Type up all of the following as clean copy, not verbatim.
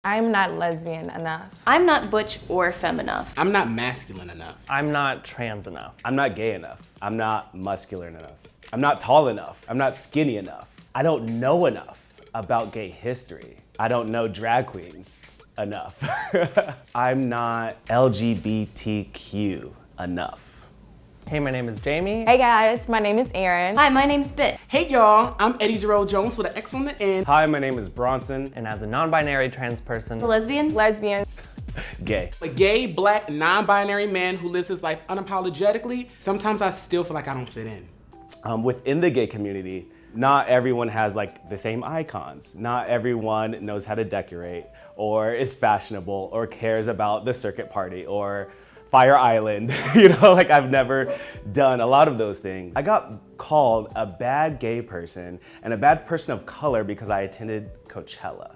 I'm not lesbian enough. I'm not butch or femme enough. I'm not masculine enough. I'm not trans enough. I'm not gay enough. I'm not muscular enough. I'm not tall enough. I'm not skinny enough. I don't know enough about gay history. I don't know drag queens enough. I'm not LGBTQ enough. Hey, my name is Jamie. Hey guys, my name is Erin. Hi, my name's Bit. Hey y'all, I'm Eddie Jerome Jones with an X on the end. Hi, my name is Bronson. And as a non-binary trans person, A lesbian? Lesbian. Gay. A gay, black, non-binary man who lives his life unapologetically. Sometimes I still feel like I don't fit in. Within the gay community, not everyone has like the same icons. Not everyone knows how to decorate or is fashionable or cares about the circuit party or Fire Island. You know, like I've never done a lot of those things. I got called a bad gay person and a bad person of color because I attended Coachella.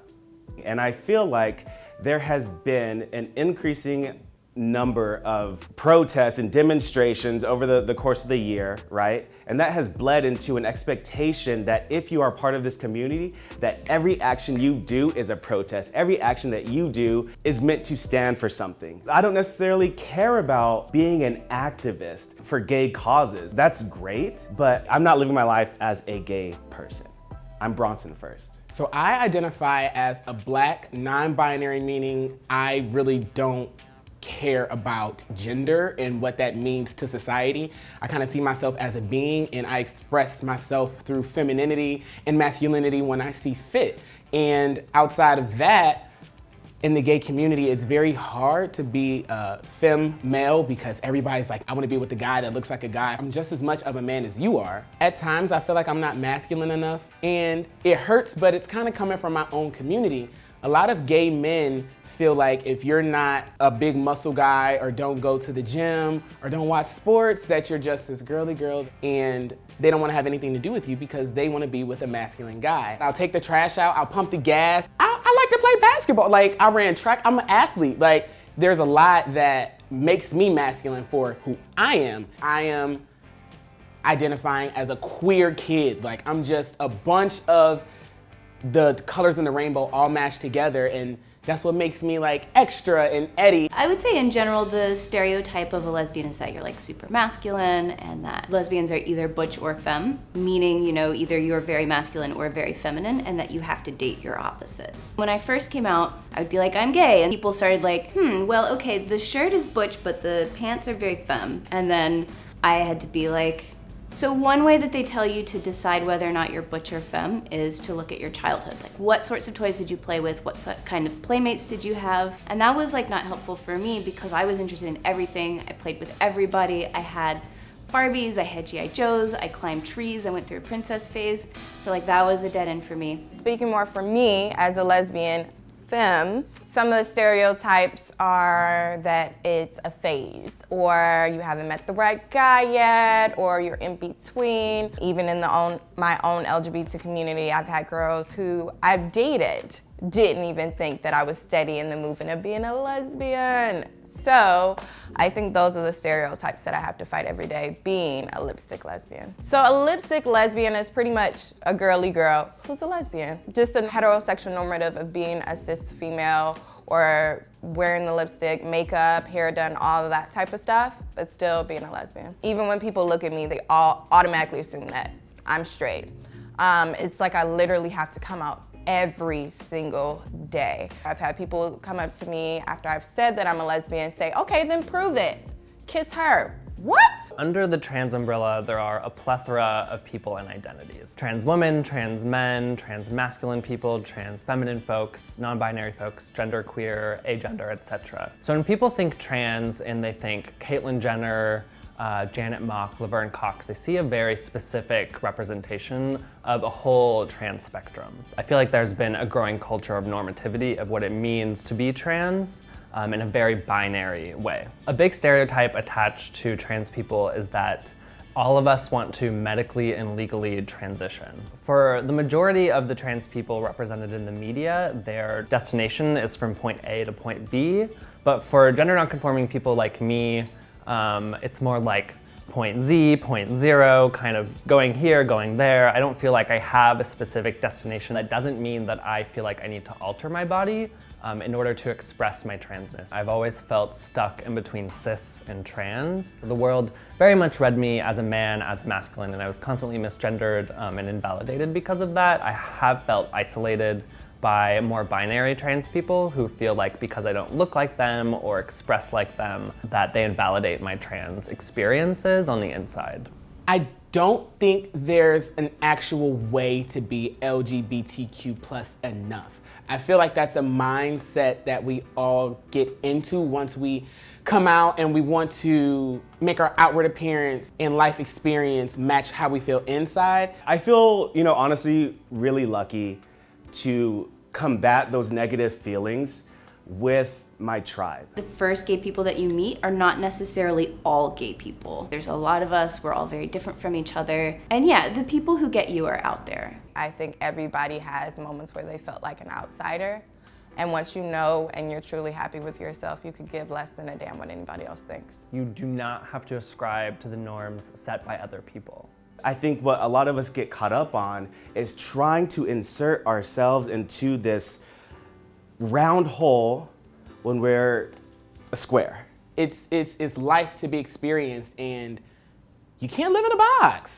And I feel like there has been an increasing number of protests and demonstrations over the course of the year, right? And that has bled into an expectation that if you are part of this community, that every action you do is a protest. Every action that you do is meant to stand for something. I don't necessarily care about being an activist for gay causes. That's great, but I'm not living my life as a gay person. I'm Bronson first. So I identify as a black, non-binary, meaning I really don't care about gender and what that means to society. I kind of see myself as a being and I express myself through femininity and masculinity when I see fit. And outside of that, in the gay community, it's very hard to be a femme male because everybody's like, I want to be with the guy that looks like a guy. I'm just as much of a man as you are. At times, I feel like I'm not masculine enough and it hurts, but it's kind of coming from my own community. A lot of gay men feel like if you're not a big muscle guy or don't go to the gym or don't watch sports, that you're just this girly girl and they don't want to have anything to do with you because they want to be with a masculine guy. I'll take the trash out, I'll pump the gas. I like to play basketball. Like I ran track, I'm an athlete. Like there's a lot that makes me masculine for who I am. I am identifying as a queer kid. Like I'm just a bunch of the colors in the rainbow all mashed together and that's what makes me like extra and Eddie. I would say in general, the stereotype of a lesbian is that you're like super masculine and that lesbians are either butch or femme, meaning, you know, either you're very masculine or very feminine and that you have to date your opposite. When I first came out, I would be like, I'm gay. And people started like, well, okay, the shirt is butch, but the pants are very femme. And then I had to be like, so one way that they tell you to decide whether or not you're butch or femme is to look at your childhood. Like what sorts of toys did you play with? What kind of playmates did you have? And that was like not helpful for me because I was interested in everything. I played with everybody. I had Barbies, I had G.I. Joes, I climbed trees, I went through a princess phase. So like that was a dead end for me. Speaking more for me as a lesbian femme, some of the stereotypes are that it's a phase, or you haven't met the right guy yet, or you're in between. Even in my own LGBT community, I've had girls who I've dated didn't even think that I was steady in the movement of being a lesbian. So I think those are the stereotypes that I have to fight every day, being a lipstick lesbian. So a lipstick lesbian is pretty much a girly girl who's a lesbian. Just a heterosexual normative of being a cis female or wearing the lipstick, makeup, hair done, all of that type of stuff, but still being a lesbian. Even when people look at me, they all automatically assume that I'm straight. It's like I literally have to come out every single day. I've had people come up to me after I've said that I'm a lesbian say, okay, then prove it. Kiss her. What? Under the trans umbrella, there are a plethora of people and identities. Trans women, trans men, trans masculine people, trans feminine folks, non-binary folks, genderqueer, agender, etc. So when people think trans and they think Caitlyn Jenner, Janet Mock, Laverne Cox, they see a very specific representation of a whole trans spectrum. I feel like there's been a growing culture of normativity of what it means to be trans in a very binary way. A big stereotype attached to trans people is that all of us want to medically and legally transition. For the majority of the trans people represented in the media, their destination is from point A to point B, but for gender nonconforming people like me, it's more like point Z, point zero, kind of going here, going there. I don't feel like I have a specific destination. That doesn't mean that I feel like I need to alter my body. in order to express my transness. I've always felt stuck in between cis and trans. The world very much read me as a man, as masculine, and I was constantly misgendered and invalidated because of that. I have felt isolated by more binary trans people who feel like because I don't look like them or express like them, that they invalidate my trans experiences on the inside. I don't think there's an actual way to be LGBTQ plus enough. I feel like that's a mindset that we all get into once we come out and we want to make our outward appearance and life experience match how we feel inside. I feel, honestly, really lucky to combat those negative feelings with my tribe. The first gay people that you meet are not necessarily all gay people. There's a lot of us, we're all very different from each other. And yeah, the people who get you are out there. I think everybody has moments where they felt like an outsider. And once you know and you're truly happy with yourself, you could give less than a damn what anybody else thinks. You do not have to ascribe to the norms set by other people. I think what a lot of us get caught up on is trying to insert ourselves into this round hole when we're a square. It's life to be experienced, and you can't live in a box.